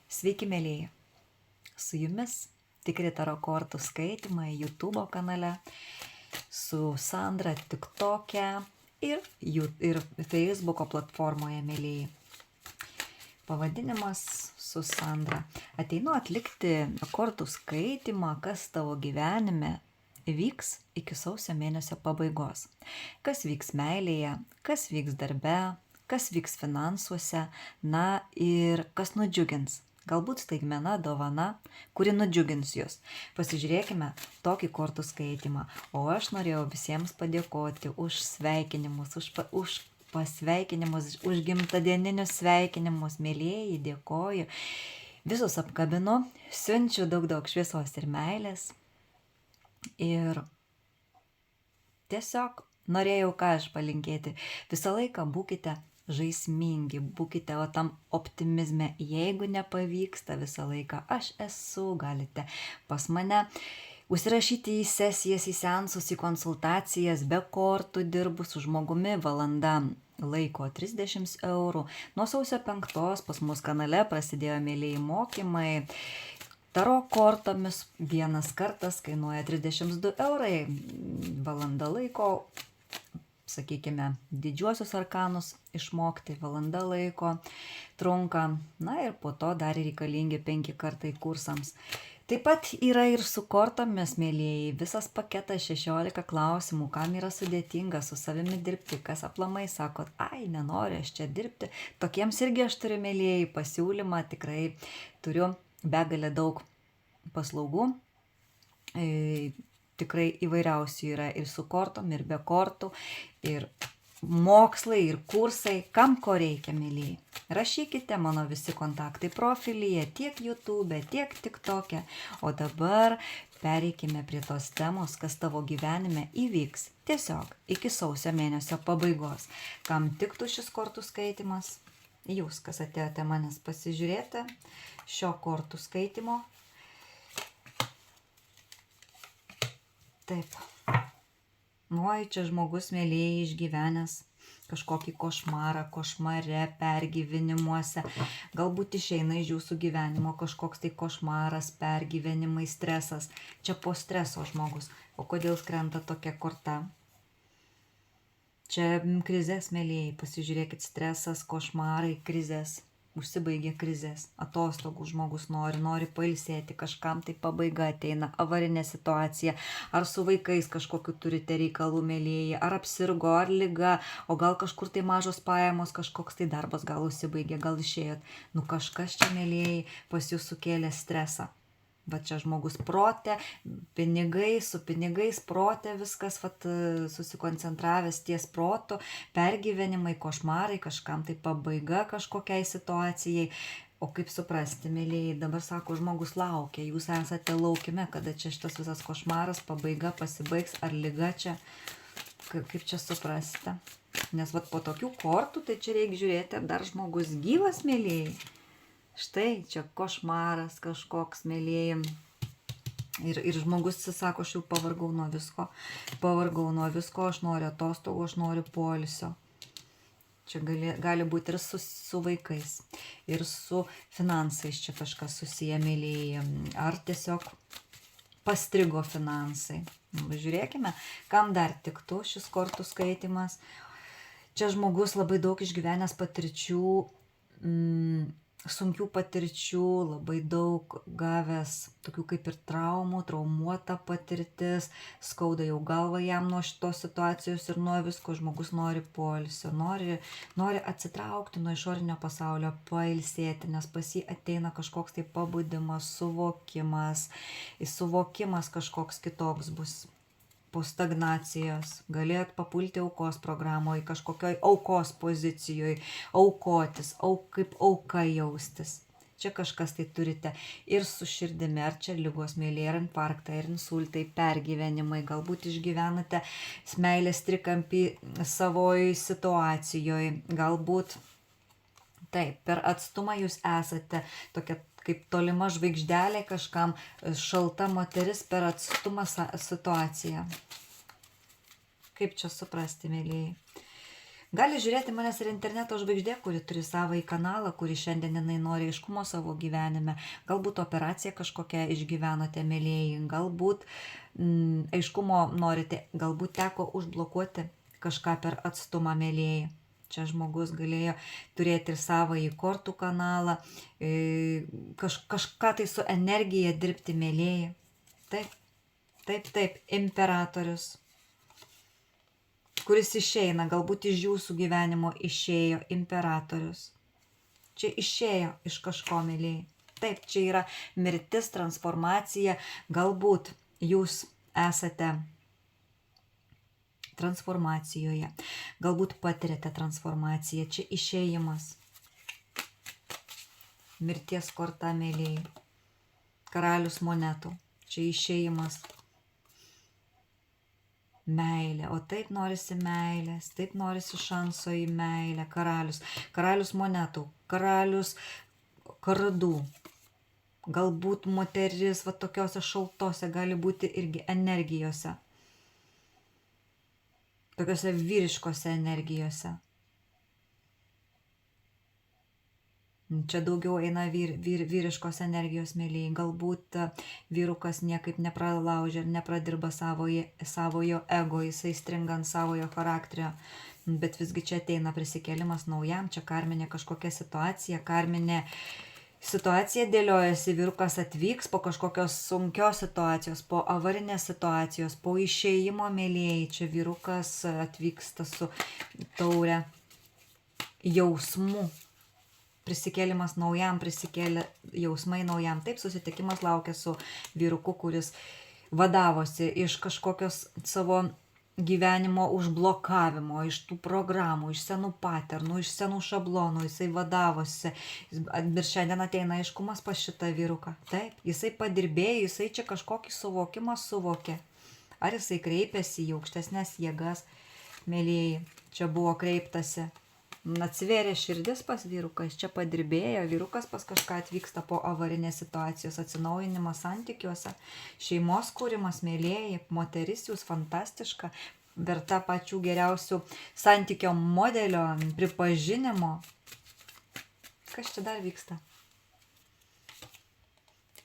Sveiki, mėlyje. Su jumis tikri taro kortų skaitymai YouTube kanale, su Sandra TikTok'e ir Facebook'o platformoje, mėlyje. Pavadinimas su Sandra. Ateinu atlikti kortų skaitymą, kas tavo gyvenime vyks iki sausio mėnesio pabaigos. Kas vyks meilėje, kas vyks darbe, kas vyks finansuose, na ir kas nudžiugins. Galbūt staigmena, dovana, kuri nudžiugins jūs. Pasižiūrėkime tokį kortų skaitimą. O aš norėjau visiems padėkoti už sveikinimus, už pasveikinimus, už gimtadieninius sveikinimus. Mėlieji, dėkoju. Visus apkabinu, siunčiu daug šviesos ir meilės. Ir tiesiog norėjau ką aš palinkėti. Visą laiką būkite žaismingi, būkite tam optimizme. Jeigu nepavyksta visą laiką, aš esu, galite pas mane užsirašyti į sesijas, į seansus, į konsultacijas. Be kortų dirbu su žmogumi valanda laiko 30 eurų. Nuo sausio 5 pas mus kanale prasidėjo mėlyje mokymai. Taro kortomis vienas kartas kainuoja 32 eurai. Valanda laiko, sakykime, didžiuosius arkanus išmokti, valanda laiko trunka. Na ir po to dar reikalingi 5 kartai kursams. Taip pat yra ir su kortomis, mėlyjeji, visas paketas 16 klausimų, kam yra sudėtinga su savimi dirbti, kas aplamai sakot, ai, nenoriu aš čia dirbti. Tokiems irgi aš turiu, mėlyjeji, pasiūlymą, tikrai turiu begalę daug paslaugų. Tikrai įvairiausių yra ir su kortom, ir be kortų, ir mokslai, ir kursai, kam ko reikia, mėlyje. Rašykite mano visi kontaktai profilyje, tiek YouTube, tiek TikTok'e. O dabar pereikime prie tos temos, kas tavo gyvenime įvyks tiesiog iki sausio mėnesio pabaigos. Kam tiktų šis kortų skaitimas? Jūs, kas atėjote manęs pasižiūrėti šio kortų skaitimo. Taip. Oi, čia žmogus, mėlyje, išgyvenęs kažkokį košmarą, košmare, pergyvenimuose. Galbūt išeina iš jūsų gyvenimo kažkoks tai košmaras, pergyvenimai, stresas. Čia po streso žmogus. O kodėl skrenda tokia korta? Čia krizės, mėlyje, pasižiūrėkit, stresas, košmarai, krizės. Užsibaigė krizės, atostogų žmogus nori pailsėti, kažkam tai pabaiga ateina, avarinė situacija, ar su vaikais kažkokiu turite reikalų, mėlyje, ar apsirgo, ar liga, o gal kažkur tai mažos pajamos, kažkoks tai darbas gal užsibaigė, gal išėjot. Nu kažkas čia, mėlyje, pas jūs sukėlė stresą. Va čia žmogus prote, su pinigais prote viskas susikoncentravęs ties protu, pergyvenimai, košmarai, kažkam tai pabaiga kažkokiai situacijai. O kaip suprasti, mėlyje, dabar sako, žmogus laukia, jūs esate laukime, kada čia šitas visas košmaras, pabaiga pasibaigs, ar liga čia, kaip čia suprasite. Nes po tokių kortų, tai čia reikia žiūrėti, ar dar žmogus gyvas, mėlyje. Štai čia košmaras kažkoks, mėlyje. Ir žmogus sako, aš jau pavargau nuo visko, aš noriu atostogų, aš noriu poilsio. Čia gali būti ir su vaikais, ir su finansais čia kažkas susiję, mėlyje. Ar tiesiog pastrigo finansai. Žiūrėkime, kam dar tiktų šis kortų skaitimas. Čia žmogus labai daug išgyvenęs patirčių, sunkių patirčių, labai daug gavęs tokių kaip ir traumų, traumuota patirtis, skauda jau galva jam nuo šitos situacijos ir nuo visko. Žmogus nori poilsio, nori atsitraukti nuo išorinio pasaulio, pailsėti, nes pas jį ateina kažkoks tai pabudimas, suvokimas kažkoks kitoks bus. Po stagnacijos galėjot papulti aukos programoje, kažkokioj aukos pozicijoje, aukotis, kaip auka jaustis. Čia kažkas tai turite ir su širdimi, ar čia ligos, mėlyje, ar infarktai, ar insultai, pergyvenimai, galbūt išgyvenate meilės trikampį savoj situacijoje, galbūt taip, per atstumą jūs esate tokia kaip tolima žvaigždelė kažkam, šalta moteris per atstumą situaciją. Kaip čia suprasti, mėlyje? Gali žiūrėti manęs ir interneto žvaigždė, kuri turi savąjį kanalą, kuri šiandien jinai nori aiškumo savo gyvenime. Galbūt operaciją kažkokią išgyvenote, mėlyjeji, galbūt aiškumo norite, galbūt teko užblokuoti kažką per atstumą, mėlyjeji. Čia žmogus galėjo turėti ir savąjį kortų kanalą, kažką tai su energija dirbti, mėlyjeji. Taip, imperatorius, kuris išeina, galbūt iš jūsų gyvenimo išėjo imperatorius. Čia išėjo iš kažko, mėlyjeji. Taip, čia yra mirtis, transformacija, galbūt jūs esate transformacijoje, galbūt patiriate transformaciją, čia išėjimas, mirties korta, mėlyjeji, karalius monetų, čia išėjimas, meilė, o taip norisi meilės, taip norisi šanso į meilę, karalius monetų, karalius kardų, galbūt moteris va tokiose šaltose, gali būti irgi energijose, tokiose vyriškose energijose. Čia daugiau eina vyriškos energijos, mėlyjeji. Galbūt vyrukas niekaip nepralaužia ir nepradirba savojo ego, jisai stringa ant savojo charakterio. Bet visgi čia ateina prisikėlimas naujam, čia karminė kažkokia situacija, situacija dėliojasi, vyrukas atvyks po kažkokios sunkios situacijos, po avarinės situacijos, po išėjimo, mėlyjeji, čia vyrukas atvyksta su taure jausmų, prisikėlimas naujam, prisikėlė jausmai naujam, taip susitikimas laukia su vyruku, kuris vadavosi iš kažkokios savo gyvenimo užblokavimo, iš tų programų, iš senų paternų, iš senų šablonų, jisai vadavosi. Ir šiandien ateina aiškumas pas šitą vyruką. Taip, jisai padirbėjo, jisai čia kažkokį suvokimą suvokė. Ar jisai kreipėsi į aukštesnės jėgas, mėlyjeji, čia buvo kreiptasi. Atsivėrė širdis pas vyruką, jis čia padirbėjo, vyrukas pas kažką atvyksta po avarinės situacijos, atsinaujinimas santykiuose, šeimos kūrimas, mėlyjeji, moteris jūs fantastiška, verta pačių geriausių santykio modelio, pripažinimo. Kas čia dar vyksta?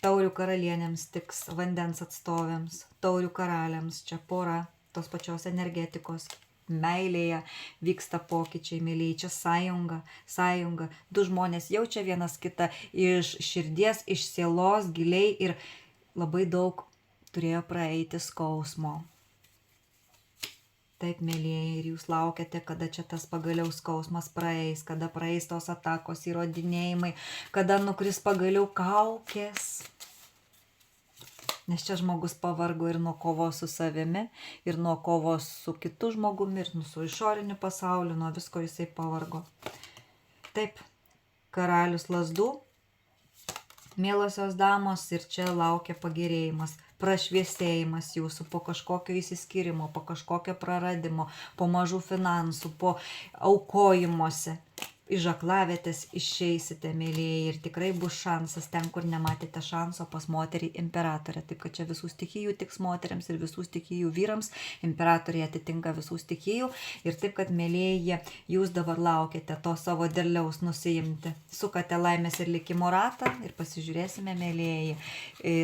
Taurių karalienėms tiks, vandens atstovėms, taurių karaliams, čia pora tos pačios energetikos. Meilėje vyksta pokyčiai, mėlyjeji, čia sąjunga, du žmonės jaučia vienas kitą iš širdies, iš sielos giliai ir labai daug turėjo praeiti skausmo. Taip, mėlyjeji, ir jūs laukiate, kada čia tas pagaliau skausmas praeis, kada praeis tos atakos, įrodinėjimai, kada nukris pagaliau kaukės. Nes čia žmogus pavargo ir nuo kovos su savimi, ir nuo kovos su kitu žmogumi, ir su išoriniu pasauliu, nuo visko jisai pavargo. Taip, karalius lazdų, mielosios damos, ir čia laukia pagerėjimas, prašviesėjimas jūsų po kažkokio įsiskyrimo, po kažkokio praradimo, po mažų finansų, po aukojimuose. Iš aklavietės išeisite, mėlyjeji, ir tikrai bus šansas ten, kur nematėte šanso, pas moterį imperatorę. Taip, kad čia visų stichijų tiks moteriams ir visų stichijų vyrams, imperatoriai atitinka visų stichijų. Ir taip, kad, mėlyjeji, jūs dabar laukiate to savo derliaus nusiimti. Sukate laimės ir likimo ratą ir pasižiūrėsime, mėlyjeji,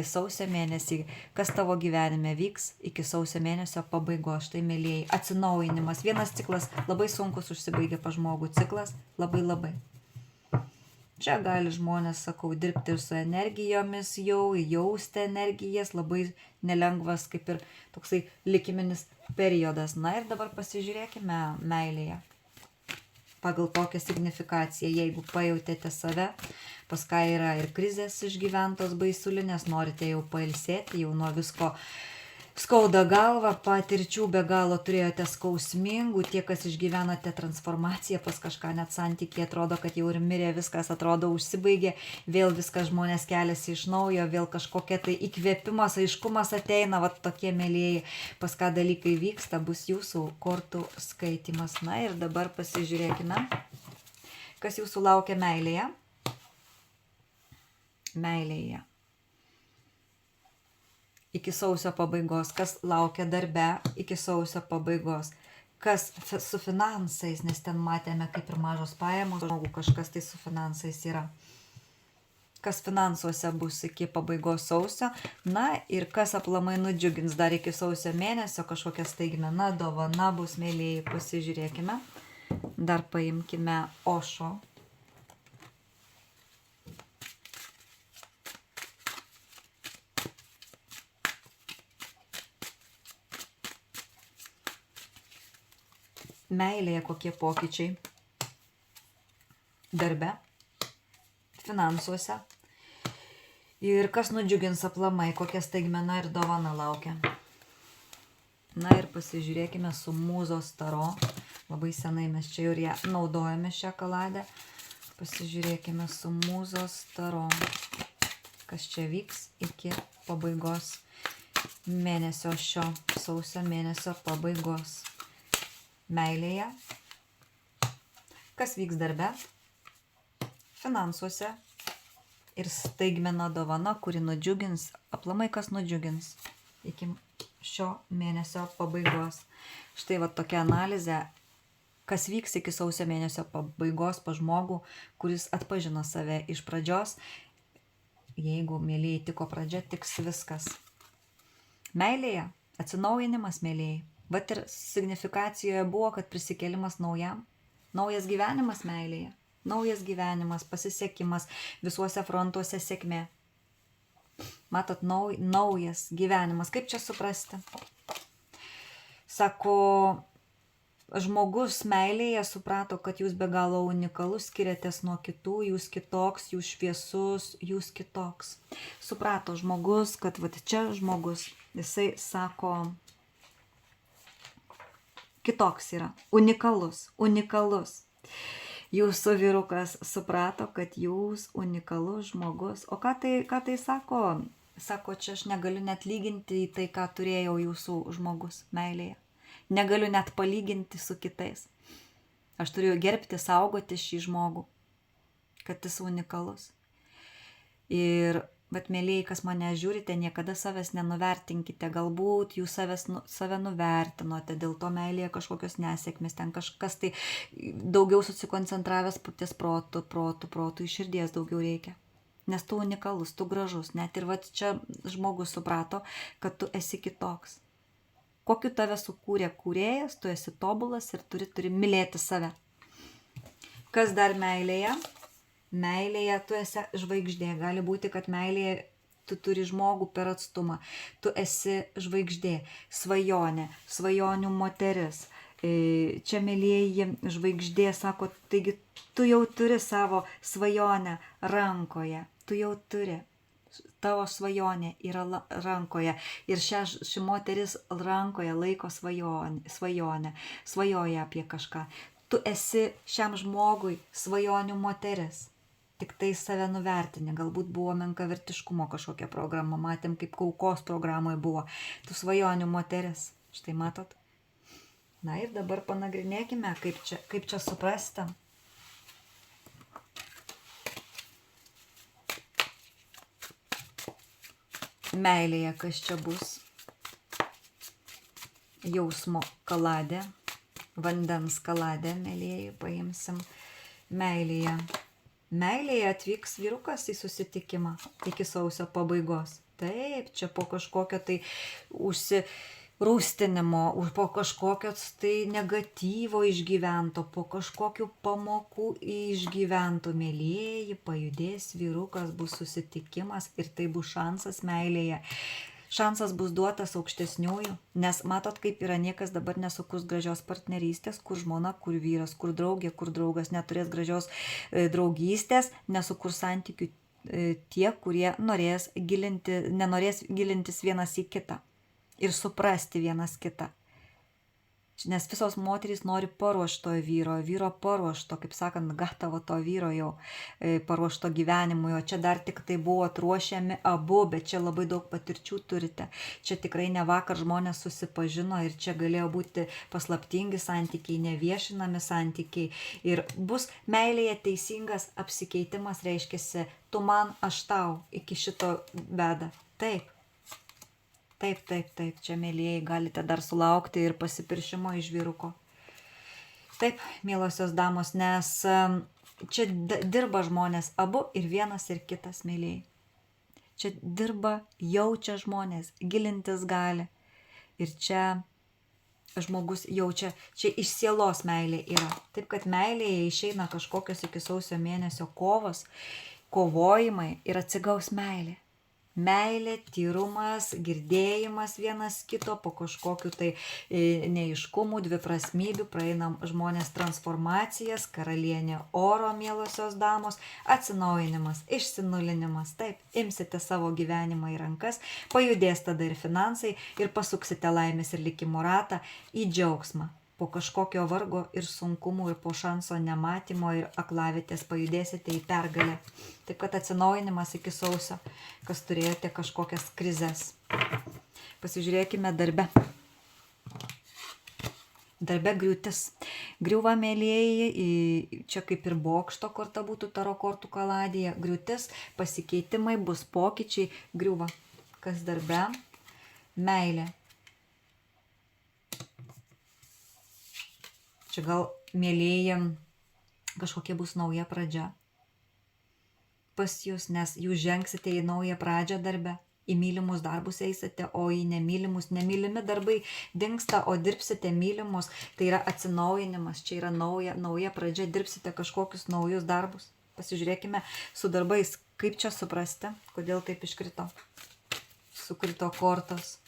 sausio mėnesį, kas tavo gyvenime vyks iki sausio mėnesio pabaigos. Štai, mėlyjeji, atsinaujinimas. Vienas ciklas labai sunkus užsibaigia pa žmogų ciklas. Labai. Čia gali žmonės, sakau, dirbti ir su energijomis jau, jausti energijas, labai nelengvas kaip ir toksai likiminis periodas. Na ir dabar pasižiūrėkime meilėje. Pagal tokią signifikaciją, jeigu pajautėte save, pas ką yra ir krizės išgyventos baisulinės, norite jau pailsėti, jau nuo visko skauda galva, patirčių be galo turėjote skausmingų, tie, kas išgyvenate transformaciją, pas kažką net santykiai atrodo, kad jau ir mirė, viskas atrodo užsibaigė, vėl viskas žmonės keliasi iš naujo, vėl kažkokia tai įkvėpimas, aiškumas ateina, va tokie mėlyjeji, pas ką dalykai vyksta, bus jūsų kortų skaitimas. Na ir dabar pasižiūrėkime, kas jūsų laukia meilėje. Meilėje. Iki sausio pabaigos, kas laukia darbe iki sausio pabaigos, Kas su finansais, nes ten matėme kaip ir mažos pajamos, žmogų kažkas tai su finansais yra. Kas finansuose bus iki pabaigos sausio, na ir kas aplamai nudžiugins dar iki sausio mėnesio, kažkokia staigmena, dovana bus, mėlyjeji, pasižiūrėkime. Dar paimkime Ošo. Meilėje kokie pokyčiai. Darbe, finansuose. Ir kas nudžiugins aplamai, kokia staigmena ir dovana laukia. Na ir pasižiūrėkime su Mūzos taro. Labai senai mes čia ir ją naudojame šią kaladę. Pasižiūrėkime su Mūzos taro. Kas čia vyks iki pabaigos mėnesio, šio sausio mėnesio pabaigos. Meilėje. Kas vyks darbe, finansuose ir staigmena dovana, kuri nudžiugins, aplamai kas nudžiugins iki šio mėnesio pabaigos. Štai va tokia analizė, kas vyks iki sausio mėnesio pabaigos pa žmogų, kuris atpažino save iš pradžios. Jeigu, mėlyjeji, tiko pradžia, tiks viskas. Meilėje, atsinaujinimas, mėlyjeji. Vat ir signifikacijoje buvo, kad prisikėlimas naujam. Naujas gyvenimas meilėje. Naujas gyvenimas, pasisekimas, visuose frontuose sėkmė. Matot, naujas gyvenimas. Kaip čia suprasti? Sako, žmogus meilėje suprato, kad jūs be galo unikalus, skiriatės nuo kitų, jūs kitoks, jūs šviesus, jūs kitoks. Suprato žmogus, kad vat čia žmogus, jisai sako, kitoks yra, unikalus, unikalus. Jūsų vyrukas suprato, kad jūs unikalus žmogus. O ką tai sako? Sako, čia aš negaliu net lyginti į tai, ką turėjau jūsų žmogus meilėje. Negaliu net palyginti su kitais. Aš turiu gerbti, saugoti šį žmogų, kad jis unikalus. Ir bet, mėlyjeji, kas mane žiūrite, niekada savęs nenuvertinkite. Galbūt jūs save nuvertinote, dėl to meilėje kažkokios nesėkmės, ten kažkas tai daugiau susikoncentravęs ties protu, iš širdies daugiau reikia. Nes tu unikalus, tu gražus. Net ir va čia žmogus suprato, kad tu esi kitoks. Kokiu tave sukūrė kūrėjas, tu esi tobulas ir turi mylėti save. Kas dar meilėje? Meilėje tu esi žvaigždė. Gali būti, kad meilėje tu turi žmogų per atstumą. Tu esi žvaigždė, svajonė, svajonių moteris. Čia, mėlyjeji, žvaigždė sako, taigi tu jau turi savo svajonę rankoje. Tu jau turi. Tavo svajonė yra rankoje. Ir ši moteris rankoje laiko svajonę. Svajoja apie kažką. Tu esi šiam žmogui svajonių moteris. Tik tai save nuvertini. Galbūt buvo menkavertiškumo kažkokia programa. Matėm, kaip aukos programoje buvo. Tu svajonių moteris. Štai matot. Na ir dabar panagrinėkime, kaip čia suprasti. Meilėje kas čia bus? Jausmo kaladė. Vandens kaladė, mėlyjeji, paimsim. Meilėje. Meilėje atvyks vyrukas į susitikimą iki sausio pabaigos. Taip, čia po kažkokio tai užsirūstinimo, po kažkokios tai negatyvo išgyvento, po kažkokių pamokų išgyventų, mėlyjeji, pajudės vyrukas, bus susitikimas ir tai bus šansas meilėje. Šansas bus duotas aukštesniųjų, nes matot, kaip yra, niekas dabar nesukurs gražios partnerystės, kur žmona, kur vyras, kur draugė, kur draugas neturės gražios draugystės, nesukurs santykių tie, kurie nenorės gilintis vienas į kitą ir suprasti vienas kitą. Nes visos moterys nori paruošto vyro paruošto, kaip sakant, gatavo to vyro jau paruošto gyvenimui, o čia dar tik tai buvo ruošiami abu, bet čia labai daug patirčių turite. Čia tikrai ne vakar žmonės susipažino ir čia galėjo būti paslaptingi santykiai, neviešinami santykiai. Ir bus meilėje teisingas apsikeitimas, reiškiasi, tu man, aš tau, iki šito beda. Taip. Taip, čia, mėlyjeji, galite dar sulaukti ir pasipiršimo iš vyruko. Taip, mielosios damos, nes čia dirba žmonės abu ir vienas ir kitas, mėlyjei. Čia dirba, jaučia žmonės, gilintis gali. Ir čia žmogus jaučia, čia iš sielos meilė yra. Taip, kad meilėje išeina kažkokios iki sausio mėnesio kovos, kovojimai ir atsigaus meilė. Meilė, tyrumas, girdėjimas vienas kito po kažkokiu tai neiškumų, dviprasmybių, praeinam žmonės transformacijas, karalienė oro, mielosios damos, atsinaujinimas, išsinulinimas. Taip, imsite savo gyvenimą į rankas, pajudės tada ir finansai ir pasuksite laimės ir likimo ratą į džiaugsmą. Po kažkokio vargo ir sunkumų ir po šanso nematymo ir aklavietės pajudėsite į pergalę. Taip, kad atsinaujinimas iki sausio, kas turėjote kažkokias krizes. Pasižiūrėkime darbe. Darbe griūtis. Griūva, mėlyjeji, čia kaip ir bokšto korta būtų taro kortų kaladėje. Griūtis, pasikeitimai, bus pokyčiai, griūva. Kas darbe? Meilė. Čia gal, mėlyjeji, kažkokia bus nauja pradžia pas jūs, nes jūs žengsite į naują pradžią darbe. Į mylimus darbus eisite, o į nemylimus, nemylimi darbai dingsta, o dirbsite mylimus. Tai yra atsinaujinimas, čia yra nauja pradžia, dirbsite kažkokius naujus darbus. Pasižiūrėkime su darbais, kaip čia suprasti, kodėl taip iškrito. Sukrito kortos.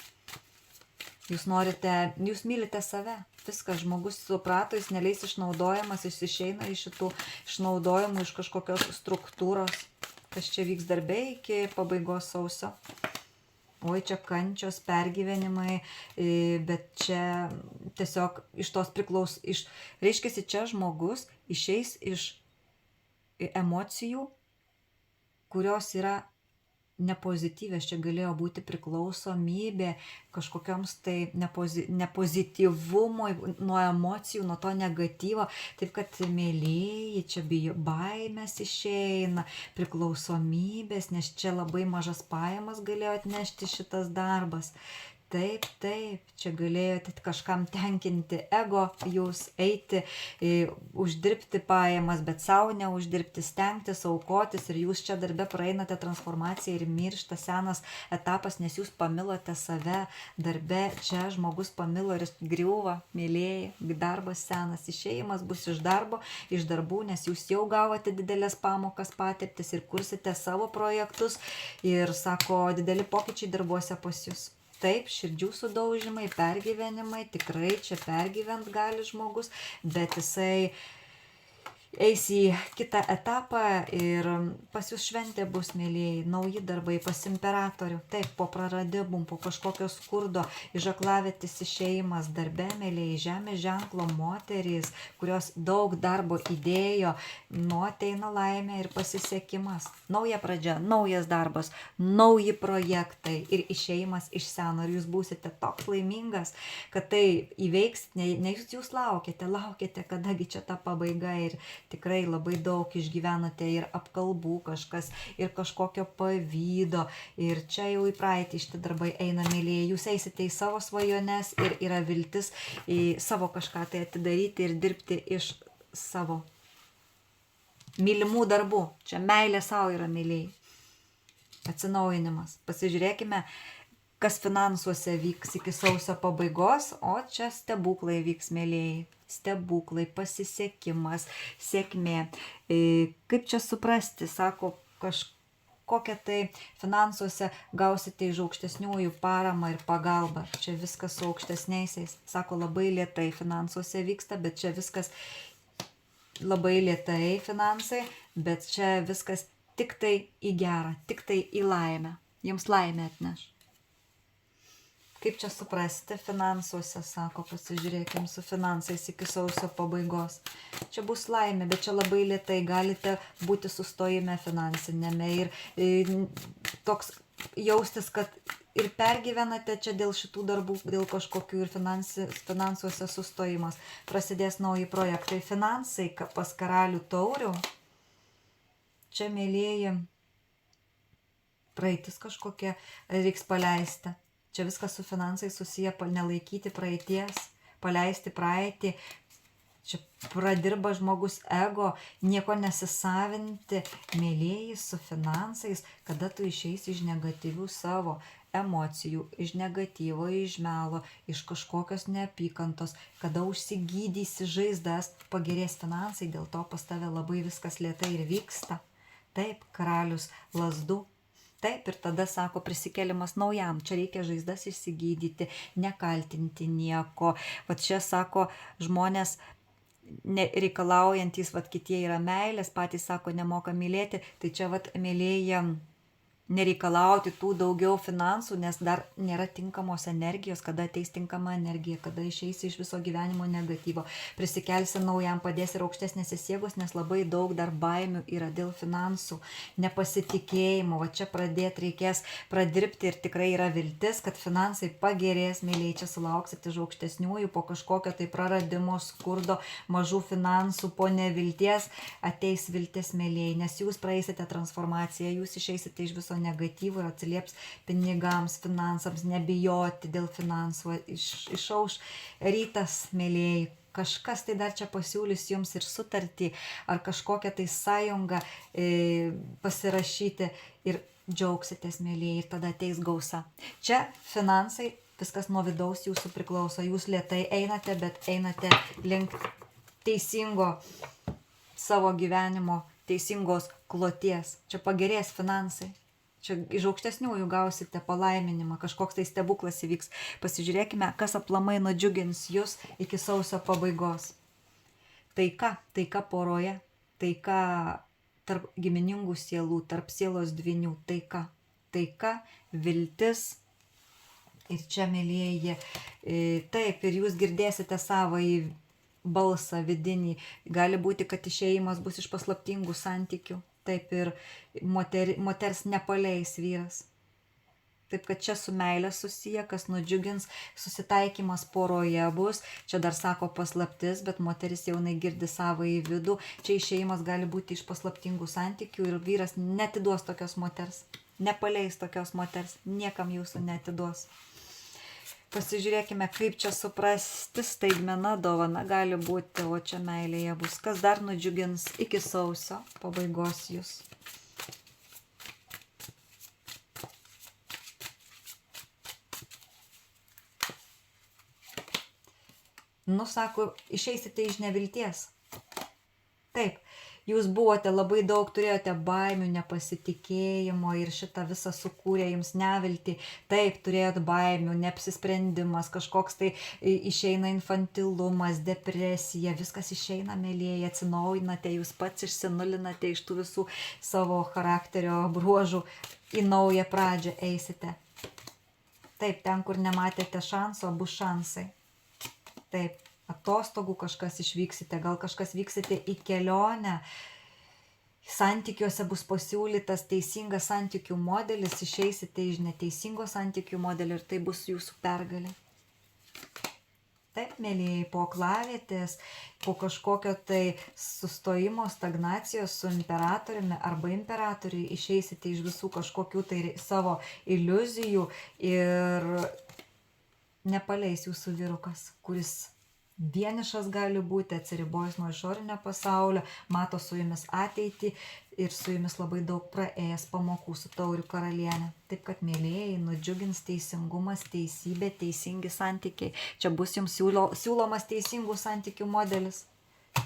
Jūs mylite save. Viskas, žmogus suprato, jis neleis išnaudojamas, jis išeina iš šitų išnaudojimų, iš kažkokios struktūros. Kas čia vyks darbe iki pabaigos sausio. Oi, čia kančios, pergyvenimai, bet čia tiesiog iš tos reiškiasi, čia žmogus išeis iš emocijų, kurios yra nepozityvės. Čia galėjo būti priklausomybė kažkokioms tai nepozityvumui, nuo emocijų, nuo to negatyvo. Taip, kad mėlyjeji, čia baimės išeina, priklausomybės, nes čia labai mažas pajamas galėjo atnešti šitas darbas. Taip, čia galėjote kažkam tenkinti ego, jūs eiti, uždirbti pajamas, bet savo neuždirbti, stengtis, aukotis ir jūs čia darbe praeinate transformaciją ir miršta senas etapas, nes jūs pamilote save darbe, čia žmogus pamilo ir griūva, mėlyjeji, darbas senas, išėjimas bus iš darbų, nes jūs jau gavote didelės pamokas, patirtis ir kursite savo projektus ir, sako, dideli pokyčiai darbuose pas jūs. Taip, širdžių sudaužymai, pergyvenimai, tikrai čia pergyvent gali žmogus, bet jisai eis į kitą etapą ir pas jūs šventė bus, mėlyjeji, nauji darbai pas imperatorių. Taip, po praradimų, po kažkokio skurdo, iš aklavietės išėjimas darbe, mėlyjeji, žemės ženklo moterys, kurios daug darbo įdėjo, ateina laimė ir pasisekimas. Nauja pradžia, naujas darbas, nauji projektai ir išėjimas iš seno. Ir jūs būsite toks laimingas, kad tai įveiks, ne jūs laukite, kadagi čia ta pabaiga ir tikrai labai daug išgyvenote ir apkalbų kažkas, ir kažkokio pavydo, ir čia jau į praeitį šitie darbai eina, mėlyjeji, jūs eisite į savo svajones ir yra viltis į savo kažką tai atidaryti ir dirbti iš savo mylimų darbų. Čia meilė savo yra, mėlyjeji. Atsinaujinimas. Pasižiūrėkime, kas finansuose vyks iki sausio pabaigos, o čia stebuklai vyks, mėlyjeji. Stebuklai, pasisekimas, sėkmė. Kaip čia suprasti, sako, kažkokią tai finansuose gausite iš aukštesniųjų paramą ir pagalbą. Čia viskas su aukštesniaisiais. Sako, labai lėtai finansuose vyksta, bet čia viskas labai lėtai finansai, bet čia viskas tik tai į gerą, tik tai į laimę. Jums laimę atneš. Kaip čia suprasti finansuose, sako, pasižiūrėkim su finansais iki sausio pabaigos. Čia bus laimė, bet čia labai lėtai galite būti sustojime finansinėme ir toks jaustis, kad ir pergyvenate čia dėl šitų darbų, dėl kažkokių ir finansuose sustojimas. Prasidės nauji projektai. Finansai pas karalių taurių. Čia, mėlyjeji, praeitis kažkokia reiks paleisti. Čia viskas su finansai susiję, nelaikyti praeities, paleisti praeitį, Čia pradirba žmogus ego, nieko nesisavinti, mėlėjai su finansais, kada tu išeisi iš negatyvių savo emocijų, iš negatyvo, iš melo, iš kažkokios neapykantos, kada užsigydysi žaizdas, pagerės finansai, dėl to pas tave labai viskas lėtai ir vyksta. Taip, karalius lazdų. Taip, ir tada sako prisikėlimas naujam, čia reikia žaizdas išsigydyti, nekaltinti nieko. Vat čia sako žmonės reikalaujantys, vat kitie yra meilės, patys sako nemoka mylėti, tai čia vat mylėjai nereikalauti tų daugiau finansų, nes dar nėra tinkamos energijos, kada ateis tinkama energija, kada išeisi iš viso gyvenimo negatyvo, prisikelsi naujam, padės ir aukštesnės jėgos, nes labai daug dar baimių yra dėl finansų, nepasitikėjimo, va čia pradėti reikės pradirbti ir tikrai yra viltis, kad finansai pagerės, mėlyje, čia sulauksite iš aukštesniųjų, po kažkokio tai praradimo, skurdo, mažų finansų, po nevilties ateis viltis, mėlyje, nes jūs praeisite transformaciją, jūs išeisite iš viso negatyvų ir atsilieps pinigams, finansams, nebijoti dėl finansų, išauš rytas, mėlyjei. Kažkas tai dar čia pasiūlys jums ir sutartį, ar kažkokią tai sąjungą pasirašyti ir džiaugsitės, mėlyjei, ir tada ateis gausa. Čia finansai, viskas nuo vidaus jūsų priklauso, jūs lėtai einate, bet einate link teisingo savo gyvenimo, teisingos kloties. Čia pagerės finansai. Čia iš aukštesniųjų gausite palaiminimą, kažkoks tai stebuklas įvyks. Pasižiūrėkime, kas aplamai nudžiugins jūs iki sausio pabaigos. Taika poroje, taika tarp giminingų sielų, tarp sielos dvynių, taika, viltis. Ir čia, mėlyjeji, taip, ir jūs girdėsite savąjį balsą vidinį. Gali būti, kad išėjimas bus iš paslaptingų santykių. Taip, ir moters nepaleis vyras. Taip, kad čia su meilė susiję, kas nudžiugins, susitaikymas poroje bus. Čia dar sako paslaptis, bet moteris jaunai girdi savo į vidų. Čia išėjimas gali būti iš paslaptingų santykių ir vyras netiduos tokios moters. Nepaleis tokios moters. Niekam jūsų netiduos. Pasižiūrėkime, kaip čia suprasti, staigmena, dovana gali būti, o čia meilėje bus. Kas dar nudžiugins iki sausio pabaigos jūs? Nu, sako, išeisite iš nevilties. Taip, jūs buvote labai daug, turėjote baimių, nepasitikėjimo ir šitą visą sukūrė jums neviltį. Taip, turėjot baimių, neapsisprendimas, kažkoks tai išeina infantilumas, depresija, viskas išeina, mėlyjeji, atsinaujinate, jūs pats išsinulinate iš tų visų savo charakterio bruožų, į naują pradžią eisite. Taip, ten, kur nematėte šanso, bus šansai. Taip. Atostogų kažkas išvyksite, gal kažkas vyksite į kelionę, santykiuose bus pasiūlytas teisingas santykių modelis, išeisite iš neteisingo santykių modelio ir tai bus jūsų pergalė. Taip, mėlyjei, po aklavietės, po kažkokio tai sustojimo, stagnacijos su imperatoriumi arba imperatoriui išeisite iš visų kažkokių tai savo iliuzijų ir nepaleis jūsų vyrukas, kuris vienišas gali būti, atsiribojęs nuo išorinio pasaulio, mato su jumis ateitį ir su jumis labai daug praėjęs pamokų su taurių karalienė. Taip, kad mėlyjei, nudžiugins teisingumas, teisybė, teisingi santykiai. Čia bus jums siūlomas teisingų santykių modelis.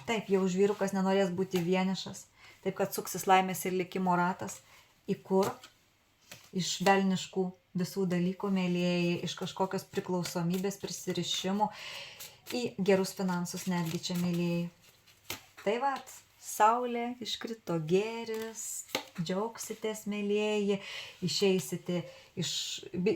Taip, jau vyrukas nenorės būti vienišas. Taip, kad suksis laimės ir likimo ratas. Į kur? Iš velniškų visų dalykų, mėlyjei, iš kažkokios priklausomybės, prisirišimų, į gerus finansus netgi čia, mėlyjei. Tai vat, saulė iškrito, gėris, džiaugsitės, mėlyjei, išeisite iš...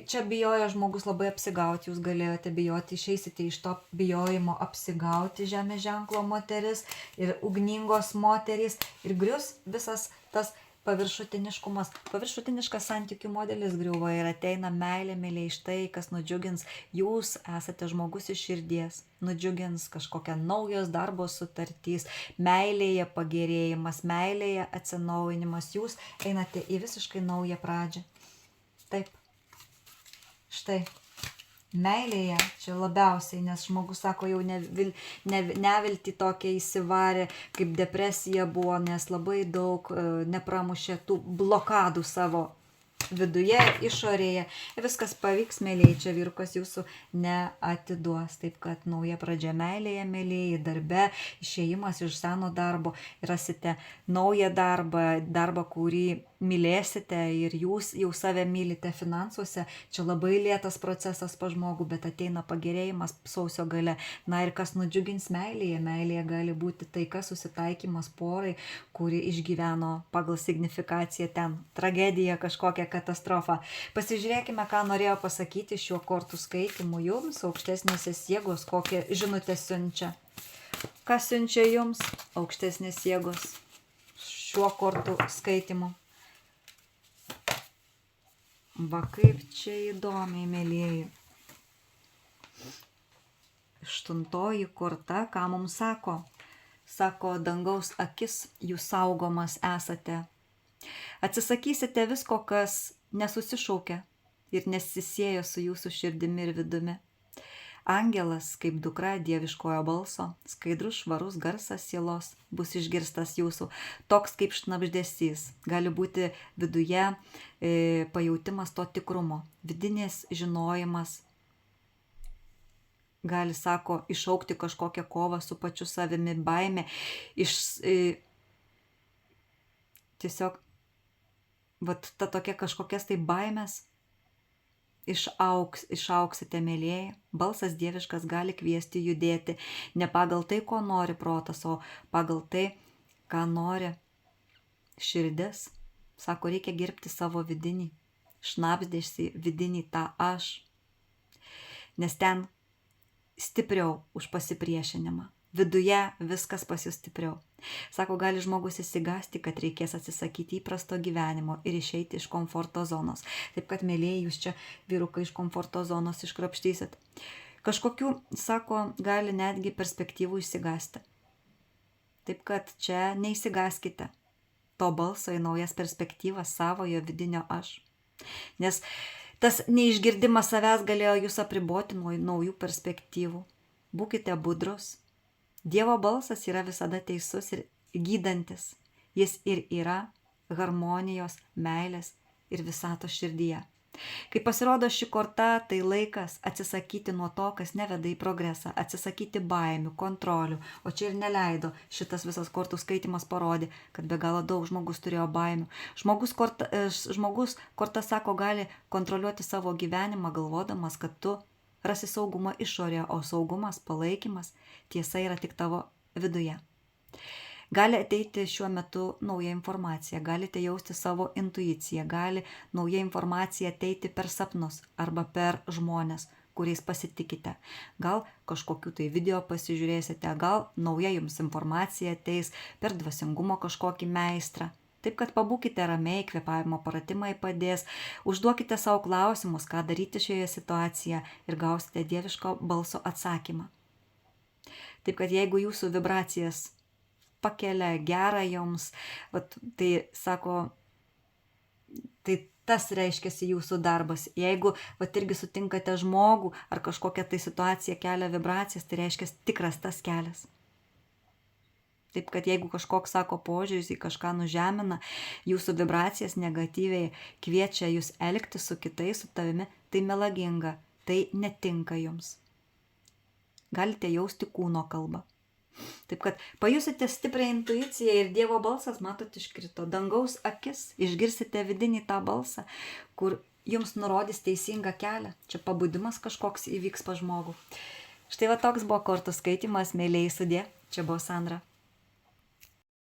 Čia bijojo žmogus labai apsigauti, jūs galėjote bijoti, išeisite iš to bijojimo apsigauti, žemės ženklo moteris ir ugningos moterys ir grius visas tas paviršutiniškumas. Paviršutiniškas santykių modelis griuvo ir ateina meilė, mėlyjei, štai, kas nudžiugins. Jūs esate žmogus iš širdies. Nudžiugins kažkokia naujos darbo sutartys, meilėje pagerėjimas, meilėje atsinaujinimas. Jūs einate į visiškai naują pradžią. Taip. Štai. Meilėje čia labiausiai, nes žmogus sako, jau nevilti tokia įsivarė, kaip depresija buvo, nes labai daug nepramušė tų blokadų savo viduje, išorėje. Viskas pavyks, mėlyje, čia vyrukas jūsų neatiduos. Taip kad nauja pradžia meilėje, mėlyje, darbe, išėjimas iš seno darbo, rasite naują darbą, kurį mylėsite ir jūs jau save mylite finansuose. Čia labai lėtas procesas pa žmogų, bet ateina pagerėjimas sausio gale. Na ir kas nudžiugins meilėje? Meilėje gali būti taika, susitaikymas porai, kuri išgyveno pagal signifikaciją ten tragediją, kažkokią katastrofą. Pasižiūrėkime, ką norėjo pasakyti šiuo kortų skaitymu jums, aukštesnėsios jėgos, kokią žinutę siunčia. Ką siunčia jums aukštesnės jėgos šiuo kortų skaitymu? Va kaip čia įdomiai, mėlyjeji. 8 korta, ką mums sako? Sako, dangaus akis, jūs saugomas esate. Atsisakysite visko, kas nesusišaukia ir nesisiejo su jūsų širdimi ir vidumi. Angelas, kaip dukra dieviškojo balso, skaidrus švarus garsas sielos bus išgirstas jūsų, toks kaip šnabždesys. Gali būti viduje pajautimas to tikrumo, vidinės žinojimas. Gali, sako, išaukti kažkokią kovą su pačiu savimi, baimė. Tiesiog, vat ta tokia kažkokias tai baimės. Išauksite, mėlyjeji. Balsas dieviškas gali kviesti judėti ne pagal tai, ko nori protas, o pagal tai, ką nori širdis. Sako, reikia gerbti savo vidinį, šnabždesį, vidinį tą aš, nes ten stipriau už pasipriešinimą. Viduje viskas pas jūs stipriau. Sako, gali žmogus įsigasti, kad reikės atsisakyti įprasto gyvenimo ir išeiti iš komforto zonos. Taip kad, mėlyjeji, jūs čia vyrukai iš komforto zonos iškrapštysit. Kažkokių, sako, gali netgi perspektyvų įsigasti. Taip kad čia neįsigaskite to balso į naujas perspektyvas savojo vidinio aš. Nes tas neišgirdimas savęs galėjo jūs apriboti nuo naujų perspektyvų. Būkite budrus. Dievo balsas yra visada teisus ir gydantis. Jis ir yra harmonijos, meilės ir visatos širdyje. Kai pasirodo ši korta, tai laikas atsisakyti nuo to, kas neveda į progresą, atsisakyti baimių, kontrolių, o čia ir neleido. Šitas visas kortų skaitimas parodė, kad be galo daug žmogus turėjo baimių. Žmogus korta sako, gali kontroliuoti savo gyvenimą, galvodamas, kad tu rasi saugumą išorėje, o saugumas, palaikymas, tiesa yra tik tavo viduje. Gali ateiti šiuo metu nauja informacija, galite jausti savo intuiciją, gali nauja informacija ateiti per sapnus arba per žmonės, kuriais pasitikite. Gal kažkokiu tai video pasižiūrėsite, gal nauja jums informacija ateis per dvasingumo kažkokį meistrą. Taip kad pabūkite ramiai, kvėpavimo pratimai padės, užduokite savo klausimus, ką daryti šioje situacijoje ir gausite dieviško balso atsakymą. Taip kad jeigu jūsų vibracijas pakelia gera jums, tai sako, tai tas reiškiasi jūsų darbas. Jeigu irgi sutinkate žmogų ar kažkokią tai situaciją kelia vibracijas, tai reiškia tikras tas kelias. Taip kad jeigu kažkoks, sako, požiūris į kažką nužemina, jūsų vibracijas negatyviai kviečia jūs elgti su kitais, su tavimi, tai melaginga, tai netinka jums. Galite jausti kūno kalbą. Taip kad pajusite stiprią intuiciją ir Dievo balsas, matot, iškrito. Dangaus akis, išgirsite vidinį tą balsą, kur jums nurodys teisingą kelią. Čia pabudimas kažkoks įvyks pa žmogų. Štai va toks buvo kortų skaitimas, mėlyjeji, sudie. Čia buvo Sandra.